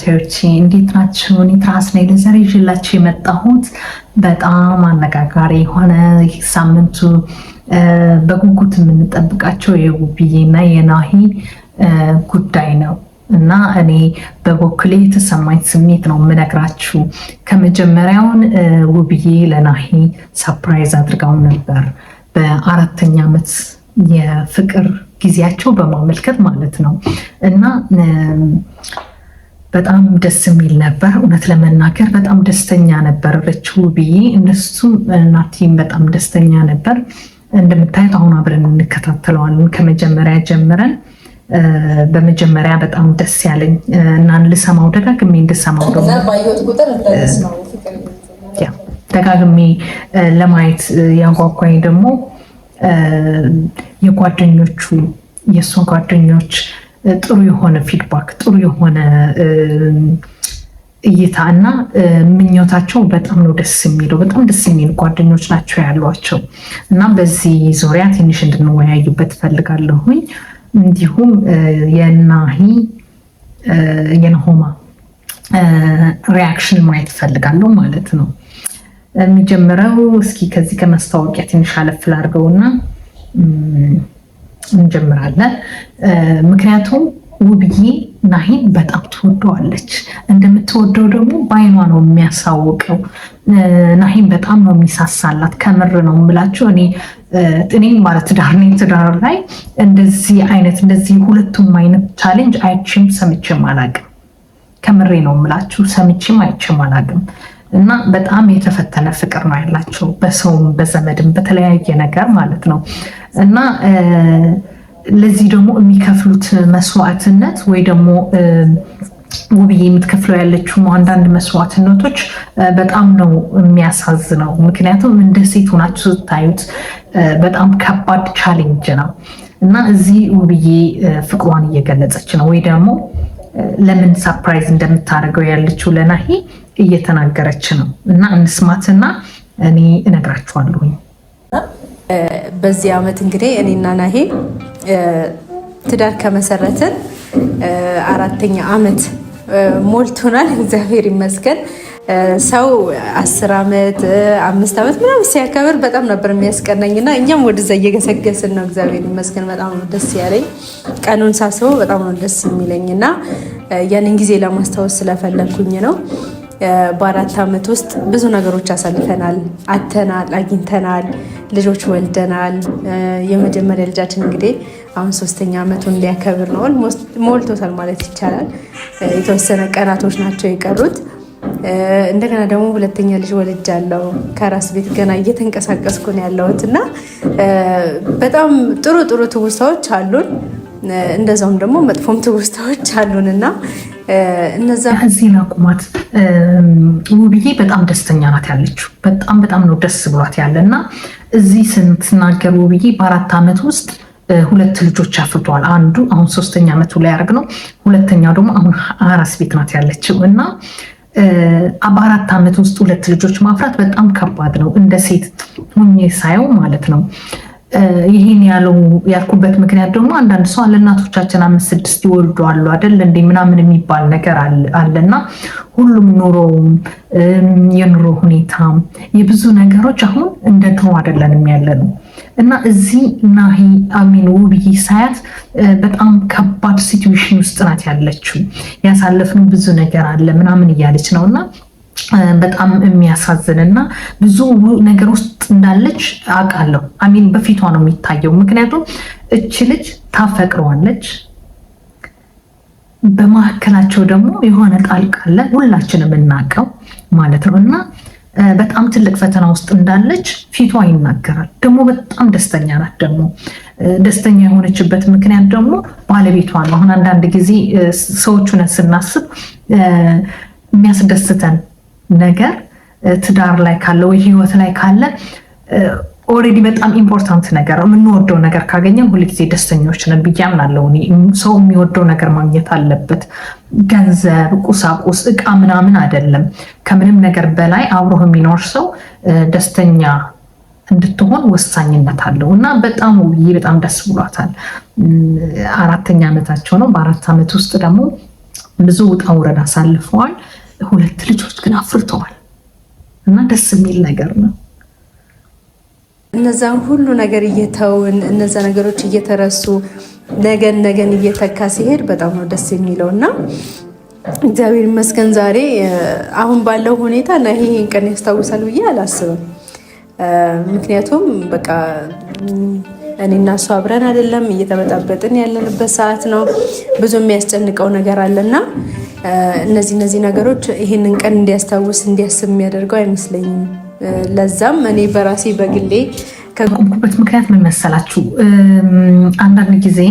ተከታታዮቼ እንዴት ናችሁ? እኔ ትራስ ነኝ። ለዛሬ ይዤላችሁ የመጣሁት በጣም አነጋጋሪ የሆነ ሳምንቱ በጉጉት የምንጠብቃቸው የውብዬና የናሂ ጉዳይ ነው እና እኔ በበኩሌ የተሰማኝ ስሜት ነው የምነግራችሁ። ከመጀመሪያውን ውብዬ ለናሂ ሰርፕራይዝ አድርጋው ነበር በ4ኛ ዓመት የፍቅር ጊዜያቸው በማመልከት ማለት ነው እና በጣም ደስ የሚል ነበር። እውነት ለመናገር በጣም ደስተኛ ነበረች ውብዬ፣ እነሱም ናቲም በጣም ደስተኛ ነበር። እንደምታዩት አሁን አብረን እንከታተለዋለን ከመጀመሪያ ጀምረን። በመጀመሪያ በጣም ደስ ያለኝ እና ልሰማው ደጋግሜ እንድሰማው ደጋግሜ ለማየት ያጓጓኝ ደግሞ የጓደኞቹ የእሷ ጓደኞች ጥሩ የሆነ ፊድባክ፣ ጥሩ የሆነ እይታ እና ምኞታቸው በጣም ነው ደስ የሚለው። በጣም ደስ የሚሉ ጓደኞች ናቸው ያሏቸው እና በዚህ ዙሪያ ትንሽ እንድንወያዩበት እፈልጋለሁኝ። እንዲሁም የናሂ የነሆማ ሪያክሽን ማየት እፈልጋለሁ ማለት ነው። የሚጀምረው እስኪ ከዚህ ከማስታወቂያ ትንሽ አለፍ ላድርገውና እንጀምራለን። ምክንያቱም ውብዬ ናሂን በጣም ትወደዋለች። እንደምትወደው ደግሞ በአይኗ ነው የሚያሳውቀው። ናሂን በጣም ነው የሚሳሳላት። ከምር ነው የምላቸው። እኔም ማለት ትዳር ነኝ። ትዳር ላይ እንደዚህ ሁለቱም አይነት ቻሌንጅ አይቼም ሰምቼም አላውቅም። ከምሬ ነው የምላችሁ፣ ሰምቼም አይቼም አላውቅም። እና በጣም የተፈተነ ፍቅር ነው ያላቸው፣ በሰውም በዘመድም በተለያየ ነገር ማለት ነው። እና ለዚህ ደግሞ የሚከፍሉት መስዋዕትነት ወይ ደግሞ ውብዬ የምትከፍለው ያለችው አንዳንድ መስዋዕትነቶች በጣም ነው የሚያሳዝነው። ምክንያቱም እንደ ሴት ሆናችሁ ስታዩት በጣም ከባድ ቻሌንጅ ነው እና እዚህ ውብዬ ፍቅሯን እየገለጸች ነው ወይ ደግሞ ለምን ሰርፕራይዝ እንደምታደርገው ያለችው ለናሂ እየተናገረች ነው እና እንስማትና እኔ እነግራችኋለሁኝ። በዚህ ዓመት እንግዲህ እኔና ናሂ ትዳር ከመሰረትን 4ኛ ዓመት ሞልቶናል። እግዚአብሔር ይመስገን። ሰው 10 ዓመት 5 ዓመት ምናምን ሲያከብር በጣም ነበር የሚያስቀናኝና እኛም ወደዛ እየገሰገስን ነው። እግዚአብሔር ይመስገን። በጣም ደስ ያለኝ ቀኑን ሳስበው በጣም ነው ደስ የሚለኝና ያንን ጊዜ ለማስታወስ ስለፈለኩኝ ነው። በ4 ዓመት ውስጥ ብዙ ነገሮች አሳልፈናል፣ አተናል፣ አግኝተናል፣ ልጆች ወልደናል። የመጀመሪያ ልጃችን እንግዲህ አሁን 3ኛ ዓመቱን ሊያከብር ነው። ሞልቶታል ማለት ይቻላል። የተወሰነ ቀናቶች ናቸው የቀሩት። እንደገና ደግሞ 2ኛ ልጅ ወልጃለሁ። ከራስ ቤት ገና እየተንቀሳቀስኩ ነው ያለሁት እና በጣም ጥሩ ጥሩ ትውስታዎች አሉን፣ እንደዛውም ደግሞ መጥፎም ትውስታዎች አሉን እና እነዛ እዚህ ላቁማት። ውብዬ በጣም ደስተኛ ናት ያለችው። በጣም ነው ደስ ብሏት ያለ እና እዚህ ስንትናገር ውብዬ በ4 ዓመት ውስጥ 2 ልጆች አፍርተዋል። አንዱ አሁን 3ኛ ዓመቱ ላይ ያደርግ ነው። ሁለተኛው ደግሞ አሁን አራስ ቤት ናት ያለችው እና በ4 ዓመት ውስጥ 2 ልጆች ማፍራት በጣም ከባድ ነው። እንደ ሴት ሁኜ ሳየው ማለት ነው። ይህን ያልኩበት ምክንያት ደግሞ አንዳንድ ሰው ለእናቶቻችን 5-6 ይወልዱ አሉ አይደል እንዴ ምናምን የሚባል ነገር አለና ሁሉም ኑሮውም የኑሮ ሁኔታ የብዙ ነገሮች አሁን እንደ ድሮ አይደለንም ያለነው እና እዚህ ናሂ ውብዬ ሳያት በጣም ከባድ ሲቹዌሽን ውስጥ ናት ያለችው። ያሳለፍነው ብዙ ነገር አለ ምናምን እያለች ነው እና በጣም የሚያሳዝን እና ብዙ ነገር ውስጥ እንዳለች አውቃለሁ። በፊቷ ነው የሚታየው። ምክንያቱም እች ልጅ ታፈቅረዋለች፣ በመካከላቸው ደግሞ የሆነ ጣልቃ አለ፣ ሁላችንም የምናውቀው ማለት ነው እና በጣም ትልቅ ፈተና ውስጥ እንዳለች ፊቷ ይናገራል። ደግሞ በጣም ደስተኛ ናት። ደግሞ ደስተኛ የሆነችበት ምክንያት ደግሞ ባለቤቷ ነው። አሁን አንዳንድ ጊዜ ሰዎቹን ስናስብ የሚያስደስተን ነገር ትዳር ላይ ካለ ወይ ህይወት ላይ ካለ ኦልሬዲ በጣም ኢምፖርታንት ነገር የምንወደው ነገር ካገኘን ሁልጊዜ ደስተኞች ነን ብዬ አምናለሁ። ሰው የሚወደው ነገር ማግኘት አለበት። ገንዘብ፣ ቁሳቁስ፣ እቃ ምናምን አይደለም። ከምንም ነገር በላይ አብሮ የሚኖር ሰው ደስተኛ እንድትሆን ወሳኝነት አለው እና በጣም ውብዬ በጣም ደስ ብሏታል። 4ኛ ዓመታቸው ነው። በ4 ዓመት ውስጥ ደግሞ ብዙ ውጣ ውረድ አሳልፈዋል። 2 ልጆች ግን አፍርተዋል እና ደስ የሚል ነገር ነው። እነዛን ሁሉ ነገር እየተውን እነዛ ነገሮች እየተረሱ ነገን እየተካ ሲሄድ በጣም ነው ደስ የሚለው እና እግዚአብሔር ይመስገን ዛሬ አሁን ባለው ሁኔታ ይሄን ቀን ያስታውሳል ብዬ አላስብም። ምክንያቱም በቃ እኔና እሱ አብረን አይደለም እየተበጣበጥን ያለንበት ሰዓት ነው። ብዙ የሚያስጨንቀው ነገር አለና እነዚህ ነገሮች ይሄንን ቀን እንዲያስታውስ እንዲያስብ የሚያደርገው አይመስለኝም። ለዛም እኔ በራሴ በግሌ ከቆምኩበት ምክንያት ምን መሰላችሁ? አንዳንድ ጊዜ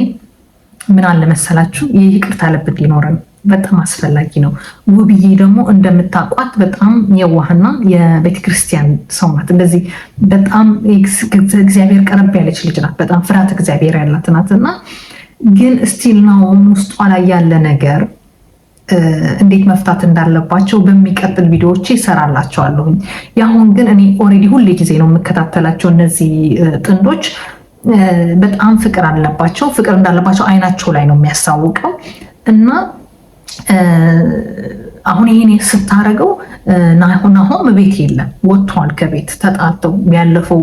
ምን አለ መሰላችሁ ይቅርታ ልብ እንዲኖረን በጣም አስፈላጊ ነው። ውብዬ ደግሞ እንደምታውቋት በጣም የዋህና የቤተክርስቲያን ሰው ናት። እንደዚህ በጣም እግዚአብሔር ቀረብ ያለች ልጅ ናት። በጣም ፍርሃተ እግዚአብሔር ያላት ናት እና ግን ስቲል ነው ውስጧ ላይ ያለ ነገር እንዴት መፍታት እንዳለባቸው በሚቀጥል ቪዲዮዎች ይሰራላቸዋለሁኝ። ያሁን ግን እኔ ኦልሬዲ ሁሌ ጊዜ ነው የምከታተላቸው። እነዚህ ጥንዶች በጣም ፍቅር አለባቸው። ፍቅር እንዳለባቸው አይናቸው ላይ ነው የሚያሳውቀው እና አሁን ይሄን ስታረገው ናሆም ቤት የለም፣ ወጥቷል ከቤት ተጣልተው። ያለፈው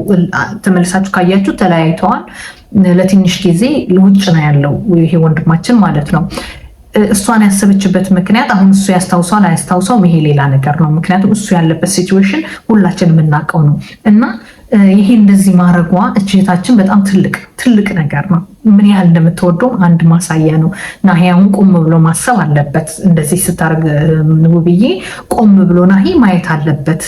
ተመልሳችሁ ካያችሁ ተለያይተዋል። ለትንሽ ጊዜ ውጭ ነው ያለው ይሄ ወንድማችን ማለት ነው። እሷን ያሰበችበት ምክንያት አሁን እሱ ያስታውሷል አያስታውሰውም ይሄ ሌላ ነገር ነው። ምክንያቱም እሱ ያለበት ሲቹዌሽን ሁላችን የምናውቀው ነው እና ይሄ እንደዚህ ማድረጓ እህታችን በጣም ትልቅ ነገር ነው። ምን ያህል እንደምትወደው አንድ ማሳያ ነው። ናሂ አሁን ቆም ብሎ ማሰብ አለበት። እንደዚህ ስታርግ ውብዬ ቆም ብሎ ናሂ ማየት አለበት።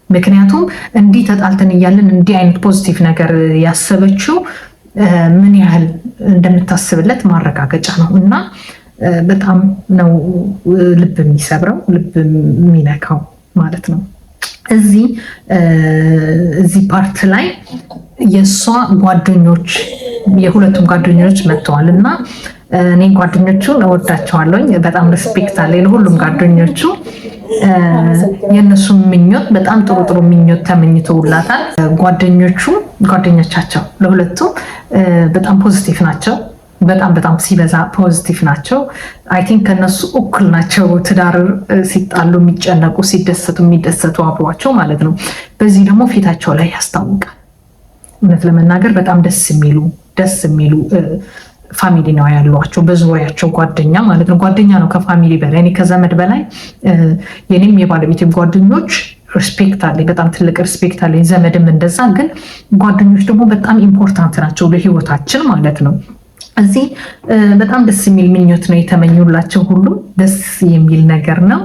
ምክንያቱም እንዲህ ተጣልተን እያለን እንዲህ አይነት ፖዚቲቭ ነገር ያሰበችው ምን ያህል እንደምታስብለት ማረጋገጫ ነው እና በጣም ነው ልብ የሚሰብረው ልብ የሚነካው ማለት ነው። እዚህ ፓርት ላይ የእሷ ጓደኞች የሁለቱም ጓደኞች መጥተዋል እና እኔ ጓደኞቹን እወዳቸዋለሁኝ። በጣም ሪስፔክት አለ ለሁሉም ጓደኞቹ። የእነሱ ምኞት በጣም ጥሩ ምኞት ተመኝተውላታል። ጓደኞቻቸው ለሁለቱም በጣም ፖዚቲቭ ናቸው። በጣም ሲበዛ ፖዚቲቭ ናቸው። አይ ቲንክ ከነሱ እኩል ናቸው። ትዳር ሲጣሉ የሚጨነቁ የሚደሰቱ አብሯቸው ማለት ነው። በዚህ ደግሞ ፊታቸው ላይ ያስታውቃል። እውነት ለመናገር በጣም ደስ የሚሉ ፋሚሊ ነው ያሏቸው። በዙሪያቸው ጓደኛ ማለት ነው። ጓደኛ ነው ከፋሚሊ በላይ እኔ ከዘመድ በላይ የኔም የባለቤቴም ጓደኞች ሪስፔክት አለኝ። በጣም ትልቅ ሪስፔክት አለኝ። ዘመድም እንደዛ። ግን ጓደኞች ደግሞ በጣም ኢምፖርታንት ናቸው ለህይወታችን ማለት ነው። እዚህ በጣም ደስ የሚል ምኞት ነው የተመኙላቸው። ሁሉም ደስ የሚል ነገር ነው።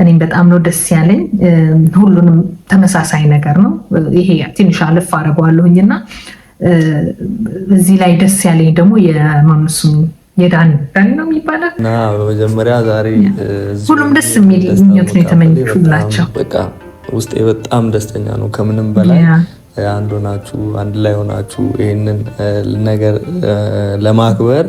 እኔም በጣም ነው ደስ ያለኝ። ሁሉንም ተመሳሳይ ነገር ነው። ይሄ ትንሽ አለፍ አደርገዋለሁኝ እና እዚህ ላይ ደስ ያለኝ ደግሞ የማምሱም የዳኒ ነው የሚባለው እና በመጀመሪያ ዛሬ ሁሉም ደስ የሚል ምኞት ነው የተመኙላቸው። በቃ ውስጤ በጣም ደስተኛ ነው ከምንም በላይ አንድ ላይ ሆናችሁ ይህንን ነገር ለማክበር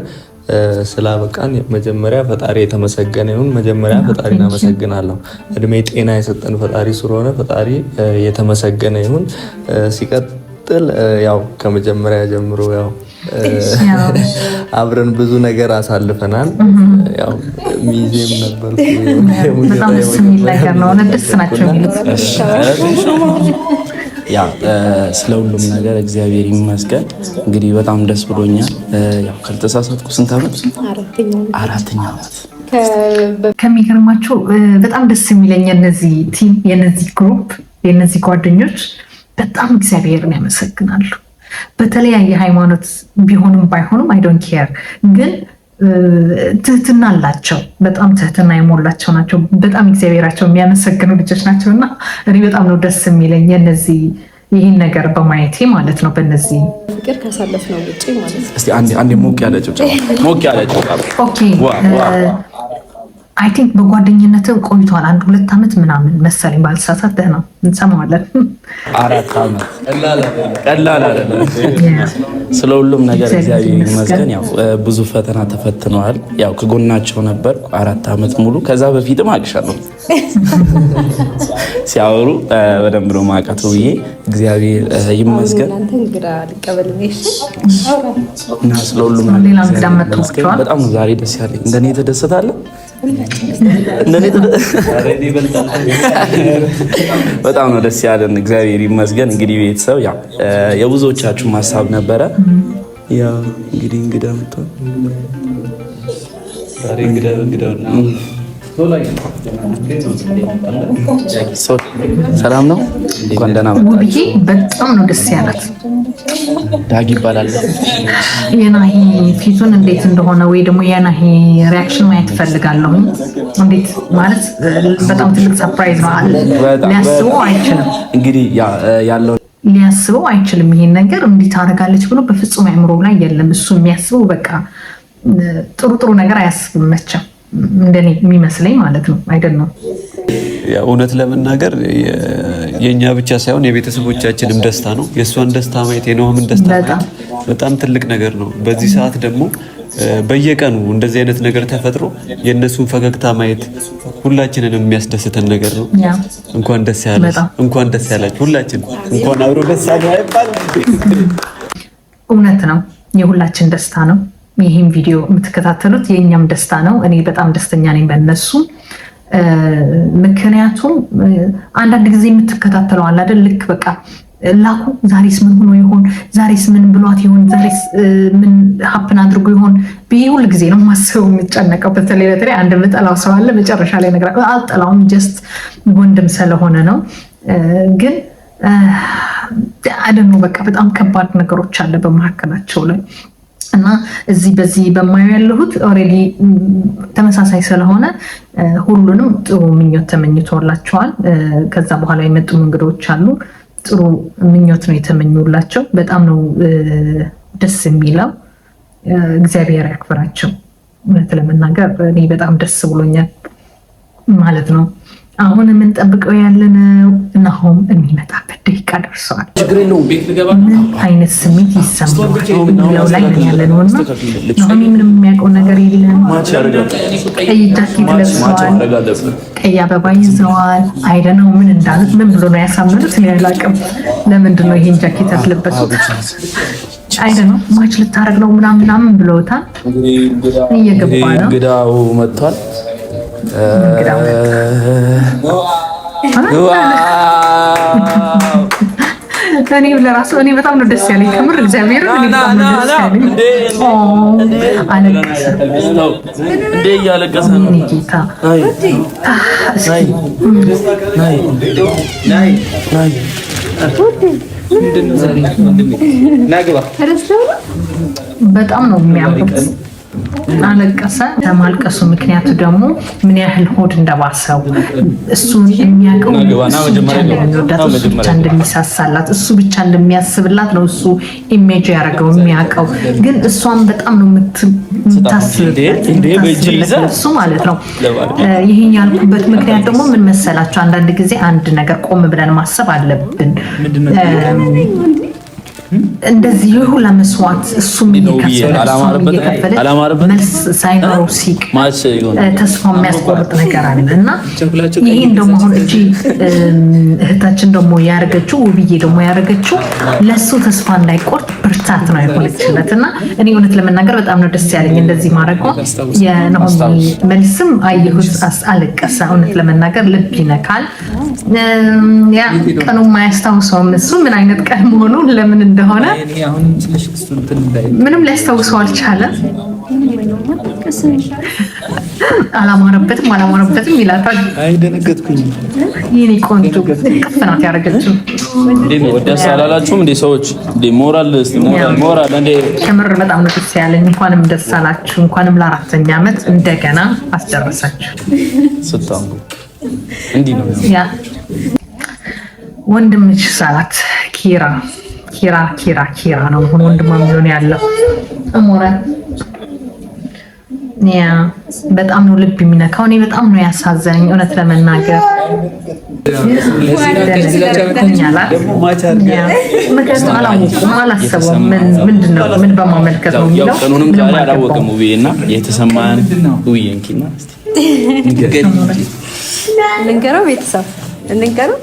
ስላበቃን መጀመሪያ ፈጣሪ የተመሰገነ ይሁን። መጀመሪያ ፈጣሪን አመሰግናለሁ። እድሜ ጤና የሰጠን ፈጣሪ ስለሆነ ፈጣሪ የተመሰገነ ይሁን። ሲቀጥል ያው ከመጀመሪያ ጀምሮ ያው አብረን ብዙ ነገር አሳልፈናል። ያው ሚዜም ነበር። በጣም ደስ የሚል ነገር ነው። ደስ ናቸው የሚሉት ያ ስለ ሁሉም ነገር እግዚአብሔር ይመስገን። እንግዲህ በጣም ደስ ብሎኛል። ያው ካልተሳሳትኩ ስንት ዓመት? አራተኛ ዓመት። ከሚገርማቸው በጣም ደስ የሚለኝ የነዚህ ቲም የነዚህ ግሩፕ የነዚህ ጓደኞች በጣም እግዚአብሔርን ያመሰግናሉ። በተለያየ ሃይማኖት ቢሆንም ባይሆንም አይ ዶንት ኬር ግን ትህትና አላቸው። በጣም ትህትና የሞላቸው ናቸው። በጣም እግዚአብሔራቸው የሚያመሰግኑ ልጆች ናቸው እና እኔ በጣም ነው ደስ የሚለኝ የነዚህ ይህን ነገር በማየቴ ማለት ነው። በነዚህ ፍቅር ካሳለፍነው ውጪ ማለት ነው። እስቲ አንዴ ሞቅ ያለ ጭብጨባ። ኦኬ አይ ቲንክ በጓደኝነት ቆይቷል 1-2 ዓመት ምናምን መሰለኝ ባልሳሳት። ደህና እንሰማዋለን። 4 ዓመት ቀላል አይደለም። ስለ ሁሉም ነገር እግዚአብሔር ይመስገን። ያው ብዙ ፈተና ተፈትነዋል። ያው ከጎናቸው ነበር 4 ዓመት ሙሉ። ከዛ በፊትም አቅሻለሁ ሲያወሩ በደንብ ነው ማውቃቸው ብዬ እግዚአብሔር ይመስገን እና ስለ ሁሉም ነገር በጣም ዛሬ ደስ ያለኝ። እንደኔ ተደሰታለህ? በጣም ነው ደስ ያለን። እግዚአብሔር ይመስገን። እንግዲህ ቤተሰብ ያው የብዙዎቻችሁ ሀሳብ ነበረ። ያው እንግዲህ እንግዳ መጥቷል። ዛሬ ሰላም ነው። እንኳን ደህና መጣችሁ። ውብዬ በጣም ነው ደስ ያላት። ዳጊ ይባላል። የናሂ ፊቱን እንዴት እንደሆነ ወይ ደግሞ የናሂ ሪያክሽን ማየት ፈልጋለሁ። እንዴት ማለት በጣም ትልቅ ሰርፕራይዝ ነው። ሊያስበው አይችልም። እንግዲህ ያለው ሊያስበው አይችልም። ይሄን ነገር እንዴት ታደርጋለች ብሎ በፍጹም አእምሮ ላይ የለም። እሱ የሚያስበው በቃ ጥሩ ነገር አያስብም መቼም እንደኔ የሚመስለኝ ማለት ነው። አይደለም እውነት ለመናገር የኛ ብቻ ሳይሆን የቤተሰቦቻችንም ደስታ ነው። የእሷን ደስታ ማየት የኖህምን ደስታ ማየት በጣም ትልቅ ነገር ነው። በዚህ ሰዓት ደግሞ በየቀኑ እንደዚህ አይነት ነገር ተፈጥሮ የእነሱን ፈገግታ ማየት ሁላችንንም የሚያስደስተን ነገር ነው። እንኳን ደስ ያለሽ፣ እንኳን ደስ ያላችሁ ሁላችን። እንኳን አብሮ ደስ ያለ አይባል። እውነት ነው፣ የሁላችን ደስታ ነው። ይህም ቪዲዮ የምትከታተሉት የእኛም ደስታ ነው። እኔ በጣም ደስተኛ ነኝ በእነሱ። ምክንያቱም አንዳንድ ጊዜ የምትከታተለው አለ አይደል? ልክ በቃ ላኩ ዛሬስ ምን ሆኖ ይሆን፣ ዛሬስ ምን ብሏት ይሆን፣ ዛሬስ ምን ሀፕን አድርጎ ይሆን ብዬ ሁል ጊዜ ነው ማስበው የምጨነቀው። በተለይ አንድ የምጠላው ሰው አለ፣ መጨረሻ ላይ ነገር አልጠላውም፣ ጀስት ወንድም ስለሆነ ነው። ግን አደኑ በቃ በጣም ከባድ ነገሮች አለ በመካከላቸው ላይ እና በዚህ በማየው ያለሁት ኦልሬዲ ተመሳሳይ ስለሆነ ሁሉንም ጥሩ ምኞት ተመኝቶላቸዋል። ከዛ በኋላ የመጡ እንግዶች አሉ፣ ጥሩ ምኞት ነው የተመኙላቸው። በጣም ነው ደስ የሚለው። እግዚአብሔር ያክብራቸው። እውነት ለመናገር እኔ በጣም ደስ ብሎኛል ማለት ነው። አሁን የምንጠብቀው ያለነው ናሆም የሚመጣበት ደቂቃ ደርሰዋል። ምን አይነት ስሜት ይሰማል የሚለው ላይ ነን ያለነው እና ናሆም ምንም የሚያውቀው ነገር የለም። ቀይ ጃኬት ለብሰዋል፣ ቀይ አበባ ይዘዋል። አይደነው ምን እንዳሉት ምን ብሎ ነው ያሳመኑት? እኔ አላውቅም። ለምንድን ነው ይሄን ጃኬት ያስለበሱት? አይደነው ማች ልታረግ ነው ምናምን ብለውታል። እየገባ ነው። እንግዳው መጥቷል። እኔ ለራሱ እኔ በጣም ነው ደስ ያለኝ ከምር እግዚአብሔር እኔ በጣም ነው ደስ ያለኝ። እንዴ እያለቀሰ ነው ጌታ። በጣም ነው የሚያምሩት። አለቀሰ። ለማልቀሱ ምክንያቱ ደግሞ ምን ያህል ሆድ እንደባሰው እሱን የሚያውቀው እሱ ብቻ እንደሚወዳት፣ እሱ ብቻ እንደሚሳሳላት፣ እሱ ብቻ እንደሚያስብላት ነው እሱ ኢሜጅ ያደረገው የሚያውቀው። ግን እሷን በጣም ነው የምታስብለት እሱ ማለት ነው። ይህን ያልኩበት ምክንያት ደግሞ ምን መሰላቸው? አንዳንድ ጊዜ አንድ ነገር ቆም ብለን ማሰብ አለብን። እንደዚህ ሁላ መስዋዕት እሱም እየከፈለ መልስ ሳይኖረው ሲቅ ተስፋ የሚያስቆርጥ ነገር አለ እና ይህን ደግሞ አሁን እቺ እህታችን ደግሞ ያደረገችው ውብዬ ደግሞ ያደረገችው ለሱ ተስፋ እንዳይቆርጥ ብርታት ነው የሆነችለት እና እኔ እውነት ለመናገር በጣም ነው ደስ ያለኝ እንደዚህ ማድረጓ። የናሆሚ መልስም አየሁት፣ አለቀሰ። እውነት ለመናገር ልብ ይነካል። ያ ቀኑ ማያስታውሰውም እሱ ምን አይነት ቀን መሆኑን ለምን እንደሆነ ምንም ሊያስታውሰው አልቻለም። አላማረበትም ይላታል። አይደነገጥኩኝ። የኔ ቆንጆ ከፍ ናት ያደረገችው። ደስ አላላችሁም እንዴ ሰዎች? ሞራል እንዴ! ከምር በጣም ነው ደስ ያለኝ። እንኳንም ደስ አላችሁ፣ እንኳንም ለ4ኛ ዓመት እንደገና አስደረሳችሁ። ስታምሩ እንዲህ ነው ያ ወንድምሽ ሳላት ኪራ ነው አሁን ወንድሟ የሚሆን ያለው አሞራ። ያ በጣም ነው ልብ የሚነካው። እኔ በጣም ነው ያሳዘነኝ እውነት ለመናገር። ምክንያቱም አላሰበውም ምንድነው ምን በማመልከት ነው የሚለው ቀኑንም ዛሬ አላወቀም። ውብዬና የተሰማን ውብዬ እንኪና እንንገረው ቤተሰብ እንንገረው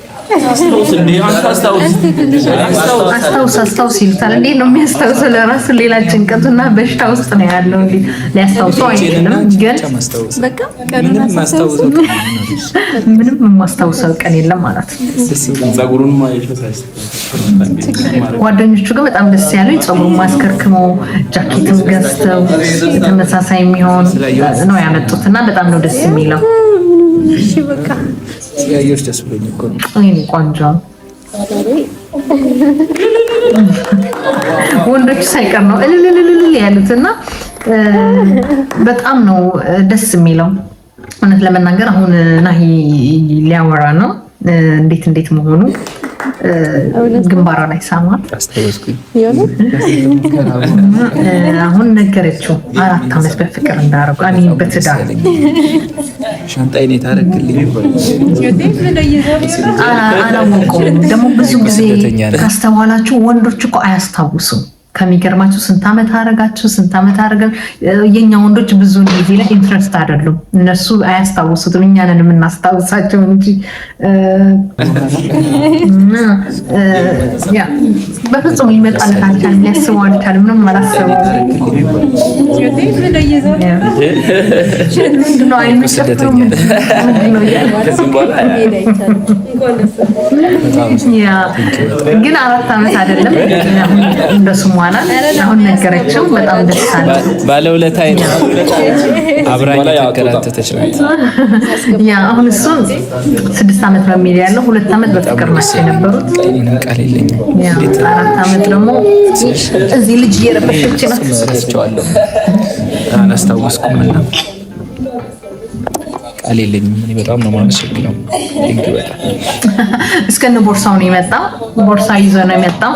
አስታውስ ይሉታል። እንዴት ነው የሚያስታውሰው? ለራሱ ሌላ ጭንቀቱና በሽታ ውስጥ ነው ያለው። ሊያስታውሰው አይችልም። ግን በቃ ምንም የማስታውሰው ቀን የለም ማለት ነው። ጓደኞቹ ግን በጣም ደስ ያለው ፀጉሩን ማስከርክመው ጃኬትም ገዝተው ተመሳሳይ የሚሆን ነው ያመጡት እና በጣም ነው ደስ የሚለው። እሺ በቃ ያየሽ ደስ ብሎኝ እኮ ነው። ቆንጆ ወንዶች ሳይቀር ነው እልልልል ያሉትና በጣም ነው ደስ የሚለው። እውነት ለመናገር አሁን ናሂ ሊያወራ ነው እንዴት መሆኑ ግንባሯ ላይ ሳማት አስተዋስኩኝ። አሁን ነገረችው 4 ዓመት በፍቅር እንዳረጉ እኔ በትዳር ሻንጣዬን ታረክልኝ አላወቀውም። ደግሞ ብዙ ጊዜ ካስተዋላችሁ ወንዶች እኮ አያስታውሱም። ከሚገርማችሁ ስንት ዓመት አረጋችሁ የኛ ወንዶች ብዙ ጊዜ ላይ ኢንትረስት አይደሉም። እነሱ አያስታውሱትም፣ እኛ ነን የምናስታውሳቸው እንጂ በፍጹም ሊመጣለት አልቻለም፣ ሊያስበው አልቻለም፣ ምንም አላሰበም። ምንድነው አይመሸፍነው ምንድነው ግን 4 ዓመት አይደለም እንደሱ አሁን ነገረችው። በጣም ደስ አለ። ባለውለታዬ ነው። አብራኝ ተከራተተች ናት። አሁን እሱ 6 ዓመት ነው የሚል ያለው 2 ዓመት በፍቅር ናቸው የነበሩት። ቃል የለኝም። 4 ዓመት ደግሞ እዚህ ልጅ እየረበሸች ነው። አላስታወስኩም እና ቃል የለኝም። እኔ በጣም ነው የማመሰግነው። እስከነ ቦርሳው ነው የመጣው። ቦርሳ ይዞ ነው የመጣው።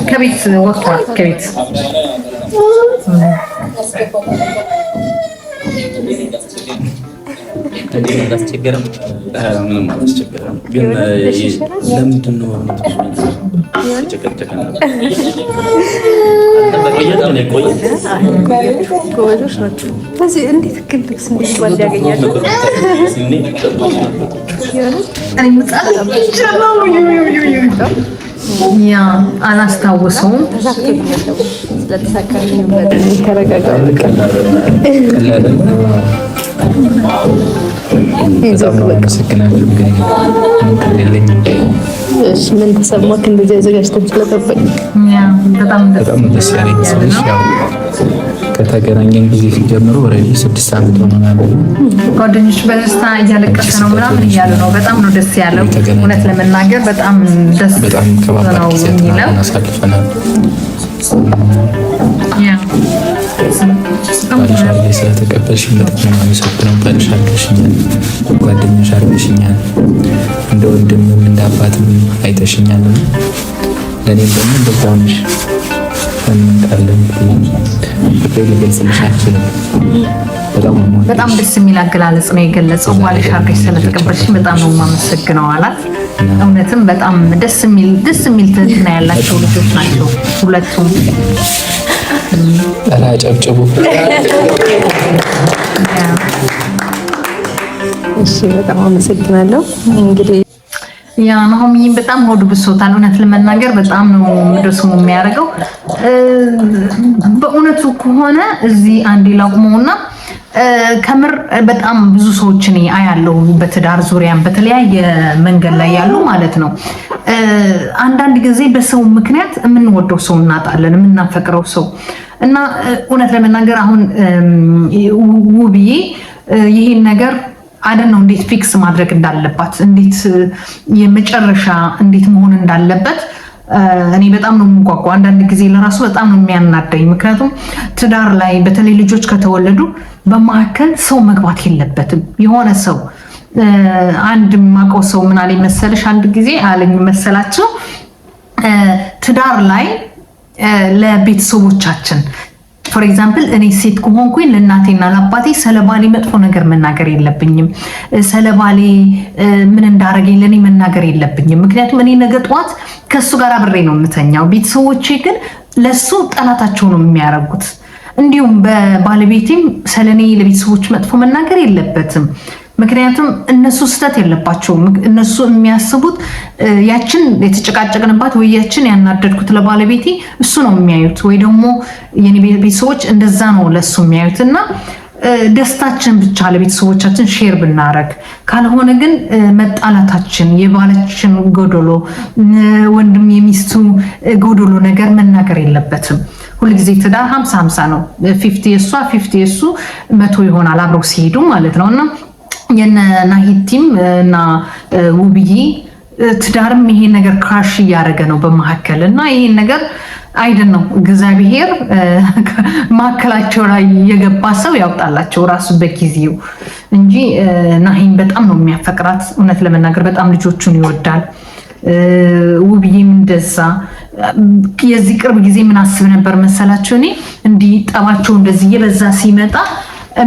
ከቤት ወጥቷል። ከቤት ምንም አላስቸገረም። ግን ለምንድን ነው ጎበዞች ናቸው። እንዴት ክልክስ እንዲባል ያገኛሉ። አላስታውሰውም። ምን ተሰማክ? እንደዚህ አዘጋጅተን ስለጠበቅ በጣም ደስ ያለኝ ሰዎች ያው ከተገናኘን ጊዜ ጀምሮ ኦልሬዲ 6 ዓመት ሆኖናል። ጓደኞች በደስታ እያለቀሰ ነው ምናምን እያሉ ነው። በጣም ነው ደስ ያለው። እውነት ለመናገር በጣም ደስ ነው የሚለው። አሳልፈናል። ባልሽ አድርገሽ ስለተቀበልሽኝ በጣም ነው የማመሰግነው። ባልሽ አድርገሽኛል፣ ጓደኛሽ አድርገሽኛል፣ እንደ ወንድምም እንደ አባትም አይተሽኛል። ለእኔም ደግሞ እንደዛው ነሽ። እንቃለን ልገልጽልሽ አልችልም። በጣም ደስ የሚል አገላለጽ ነው የገለጸው። ባልሽ አድርገሽ ስለተቀበልሽኝ በጣም ነው የማመሰግነው አላት። እውነትም በጣም ደስ የሚል ትህትና ያላቸው ልጆች ናቸው ሁለቱም። ጨብጭቡ። እሺ፣ በጣም አመሰግናለሁ። እንግዲህ ናሆሚ በጣም ሆዱ ብሶታል። እውነት ለመናገር በጣም ነው ደስ የሚያደርገው። በእውነቱ ከሆነ እዚህ አንዴ ላቁመውና ከምር በጣም ብዙ ሰዎችን አያለው በትዳር ዙሪያም በተለያየ መንገድ ላይ ያሉ ማለት ነው። አንዳንድ ጊዜ በሰው ምክንያት የምንወደው ሰው እናጣለን፣ የምናፈቅረው ሰው እና እውነት ለመናገር አሁን ውብዬ ይሄን ነገር አይደል ነው እንዴት ፊክስ ማድረግ እንዳለባት፣ እንዴት የመጨረሻ እንዴት መሆን እንዳለበት እኔ በጣም ነው የምጓጓው። አንዳንድ ጊዜ ለራሱ በጣም ነው የሚያናደኝ። ምክንያቱም ትዳር ላይ በተለይ ልጆች ከተወለዱ በመካከል ሰው መግባት የለበትም። የሆነ ሰው አንድ የማውቀው ሰው ምን አለኝ መሰለሽ፣ አንድ ጊዜ አለኝ መሰላቸው ትዳር ላይ ለቤተሰቦቻችን ፎር ኤግዛምፕል እኔ ሴት ከሆንኩኝ ለእናቴና ለአባቴ ስለባሌ መጥፎ ነገር መናገር የለብኝም። ስለባሌ ምን እንዳረገኝ ለእኔ መናገር የለብኝም። ምክንያቱም እኔ ነገ ጠዋት ከእሱ ጋር አብሬ ነው የምተኛው። ቤተሰቦቼ ግን ለእሱ ጠላታቸው ነው የሚያደርጉት። እንዲሁም በባለቤቴም ስለኔ ለቤተሰቦች መጥፎ መናገር የለበትም። ምክንያቱም እነሱ ስህተት የለባቸውም። እነሱ የሚያስቡት ያችን የተጨቃጨቅንባት ወይ ያችን ያናደድኩት ለባለቤቴ እሱ ነው የሚያዩት፣ ወይ ደግሞ የኔ ቤተሰቦች እንደዛ ነው ለሱ የሚያዩት እና ደስታችን ብቻ ለቤተሰቦቻችን ሼር ብናረግ፣ ካልሆነ ግን መጣላታችን የባለችን ጎዶሎ ወንድም የሚስቱ ጎዶሎ ነገር መናገር የለበትም። ሁልጊዜ ትዳር 50-50 ነው። 50 የሷ 50 የሱ 100 ይሆናል አብረው ሲሄዱ ማለት ነው እና የነ ናሂቲም እና ውብዬ ትዳርም ይሄን ነገር ክራሽ እያደረገ ነው በመካከል እና ይሄን ነገር አይደን ነው እግዚአብሔር ማከላቸው ላይ የገባ ሰው ያውጣላቸው ራሱ በጊዜው እንጂ ናሂም በጣም ነው የሚያፈቅራት። እውነት ለመናገር በጣም ልጆቹን ይወዳል። ውብዬም እንደዛ። የዚህ ቅርብ ጊዜ ምን አስብ ነበር መሰላችሁ? እኔ እንዲህ ጠባቸው እንደዚህ የበዛ ሲመጣ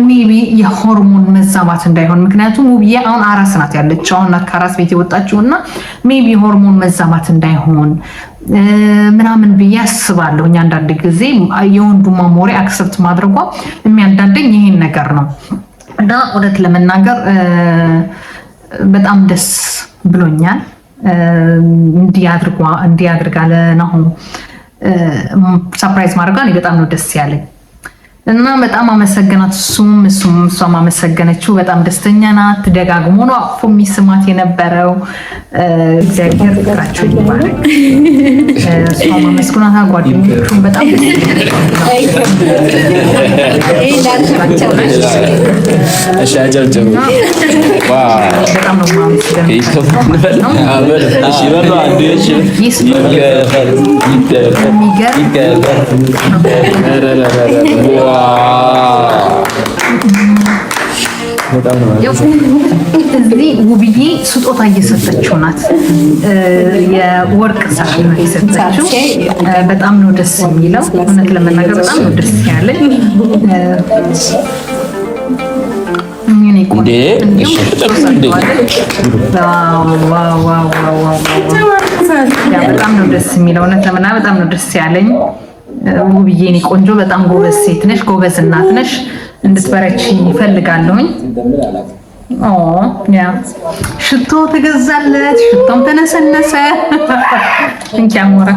ሜቢ የሆርሞን መዛባት እንዳይሆን፣ ምክንያቱም ውብዬ አሁን አራስ ናት ያለችው፣ አሁን ከአራስ ቤት የወጣችው እና ሜቢ የሆርሞን መዛባት እንዳይሆን ምናምን ብዬ አስባለሁ። አንዳንድ ጊዜ የወንዱ ማሞሪ አክሰፕት ማድረጓ የሚያንዳንደኝ ይሄን ነገር ነው እና እውነት ለመናገር በጣም ደስ ብሎኛል። እንዲያድርጋለ ነው ሰርፕራይዝ ማድረጓ እኔ በጣም ነው ደስ ያለኝ እና በጣም አመሰግናት። እሷም አመሰገነችው። በጣም ደስተኛ ናት። ደጋግሞ ነው አቅፎ የሚስማት የነበረው። እግዚአብሔር ፍቅራቸው ይባረክ። እሷም አመስግናት። ጓደኞቹም በጣም እዚህ ውብዬ ስጦታ እየሰጠችው ናት። የወርቅ ሳህን ነው የሰጠችው። በጣም ነው ደስ የሚለው። እውነት ለመናገር በጣም ነው ደስ ያለኝ። በጣም ነው ደስ የሚለው። እውነት ለመናገር በጣም ነው ደስ ያለኝ። ውብዬ እኔ ቆንጆ በጣም ጎበዝ ሴት ነሽ፣ ጎበዝ እናት ነሽ። እንድትበረቺ ይፈልጋለሁኝ። ሽቶ ተገዛለት፣ ሽቶም ተነሰነሰ። እንኪያሞራ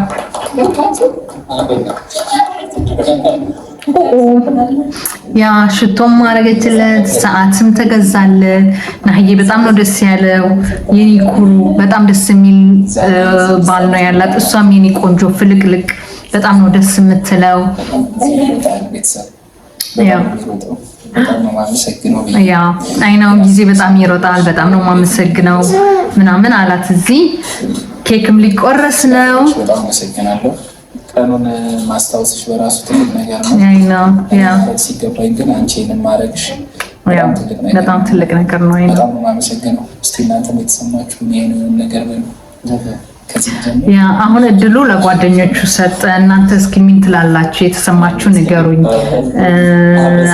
ያ ሽቶም ማረገችለት፣ ሰዓትም ተገዛለት። ናሂዬ በጣም ነው ደስ ያለው። የኔ ኩሩ በጣም ደስ የሚል ባል ነው ያላት። እሷም የኔ ቆንጆ ፍልቅልቅ በጣም ነው ደስ የምትለው። አይናው ጊዜ በጣም ይሮጣል። በጣም ነው የማመሰግነው ምናምን አላት። እዚህ ኬክም ሊቆረስ ነው። ቀኑን ማስታወስሽ በራሱ ትልቅ ነገር ነው። ሲገባኝ ግን አንቺን ማድረግሽ በጣም ትልቅ ነገር ነው። በጣም ነው የማመሰግነው። እስቲ እናንተም የተሰማችሁን ይሄንን ነገር በሉ። አሁን እድሉ ለጓደኞቹ ሰጠ። እናንተ እስኪ ምን ትላላችሁ? የተሰማችሁ ንገሩኝ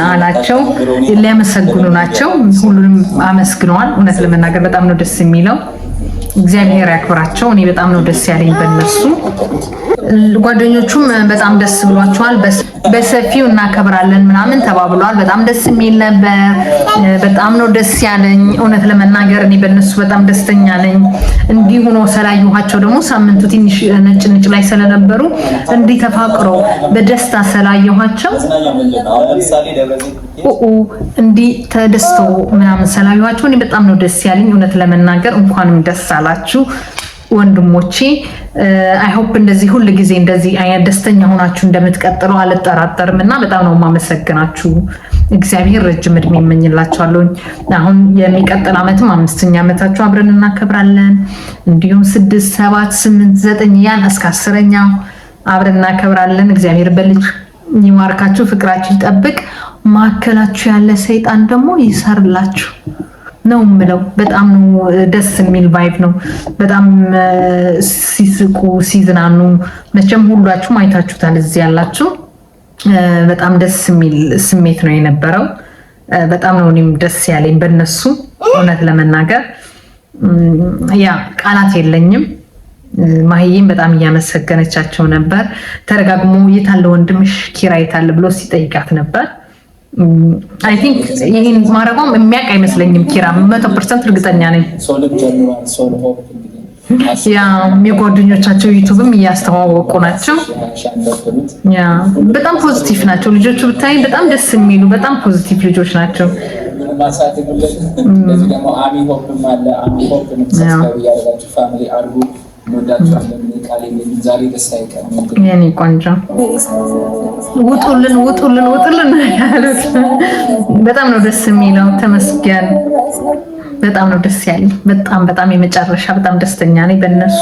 አላቸው። ሊያመሰግኑ ናቸው። ሁሉንም አመስግነዋል። እውነት ለመናገር በጣም ነው ደስ የሚለው። እግዚአብሔር ያክብራቸው። እኔ በጣም ነው ደስ ያለኝ በእነሱ። ጓደኞቹም በጣም ደስ ብሏቸዋል። በሰፊው እናከብራለን ምናምን ተባብለዋል። በጣም ደስ የሚል ነበር። በጣም ነው ደስ ያለኝ። እውነት ለመናገር እኔ በእነሱ በጣም ደስተኛ ነኝ። እንዲህ ሆኖ ስላየኋቸው ደግሞ ሳምንቱ ትንሽ ነጭ ላይ ስለነበሩ እንዲህ ተፋቅረው በደስታ ስላየኋቸው እንዲህ ተደስተው ምናምን ስላየኋቸው እኔ በጣም ነው ደስ ያለኝ። እውነት ለመናገር እንኳንም ደስ አላችሁ ወንድሞቼ። አይ ሆፕ እንደዚህ ሁሉ ጊዜ እንደዚህ አይነት ደስተኛ ሆናችሁ እንደምትቀጥሉ አልጠራጠርም እና በጣም ነው የማመሰግናችሁ። እግዚአብሔር ረጅም እድሜ ይመኝላችኋለሁ። አሁን የሚቀጥል ዓመትም 5ኛ ዓመታችሁ አብረን እናከብራለን። እንዲሁም 6፣ 7፣ 8፣ 9 ያን እስከ 10ኛው አብረን እናከብራለን። እግዚአብሔር በልጅ ይማርካችሁ፣ ፍቅራችሁ ይጠብቅ። ማከላችሁ ያለ ሰይጣን ደግሞ ይሰርላችሁ ነው የምለው። በጣም ነው ደስ የሚል ቫይብ ነው። በጣም ሲስቁ ሲዝናኑ፣ መቼም ሁላችሁም አይታችሁታል እዚህ ያላችሁ። በጣም ደስ የሚል ስሜት ነው የነበረው። በጣም ነው እኔም ደስ ያለኝ በእነሱ። እውነት ለመናገር ያ ቃላት የለኝም። ማህዬም በጣም እያመሰገነቻቸው ነበር። ተረጋግሞ የታለ ወንድምሽ ኪራ የታለ ብሎ ሲጠይቃት ነበር። አይ ቲንክ ይህን ማረጓም የሚያውቅ አይመስለኝም። ኪራ 100% እርግጠኛ ነኝ። ያ የጓደኞቻቸው ዩቱብም እያስተዋወቁ ናቸው። ያ በጣም ፖዚቲቭ ናቸው ልጆቹ ብታይ በጣም ደስ የሚሉ በጣም ፖዚቲቭ ልጆች ናቸው። የኔ ቆንጆ ውጡልን ያሉት በጣም ነው ደስ የሚለው። ተመስገን በጣም ነው ደስ ያለኝ። በጣም የመጨረሻ በጣም ደስተኛ ነኝ በእነሱ።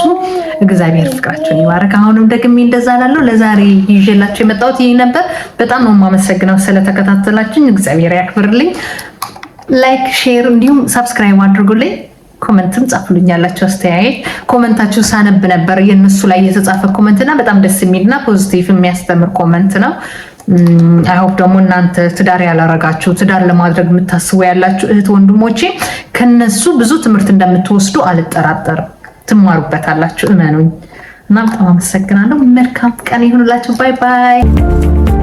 እግዚአብሔር ፍቅራቸውን ይባረክ። አሁንም ደግሜ እንደዛ እላለሁ። ለዛሬ ይዤላችሁ የመጣሁት ይሄ ነበር። በጣም ነው የማመሰግነው ስለተከታተላችሁኝ። እግዚአብሔር ያክብርልኝ። ላይክ፣ ሼር እንዲሁም ሰብስክራይብ አድርጉልኝ። ኮመንትም ጻፉልኝ ያላችሁ አስተያየት። ኮመንታችሁ ሳነብ ነበር የነሱ ላይ የተጻፈ ኮመንትና በጣም ደስ የሚልና ፖዚቲቭ የሚያስተምር ኮመንት ነው። አይ ሆፕ ደግሞ እናንተ ትዳር ያላረጋችሁ ትዳር ለማድረግ የምታስቡ ያላችሁ እህት ወንድሞቼ ከነሱ ብዙ ትምህርት እንደምትወስዱ አልጠራጠርም። ትማሩበታላችሁ፣ እመኑኝ። እና በጣም አመሰግናለሁ። መልካም ቀን ይሁንላችሁ። ባይ ባይ።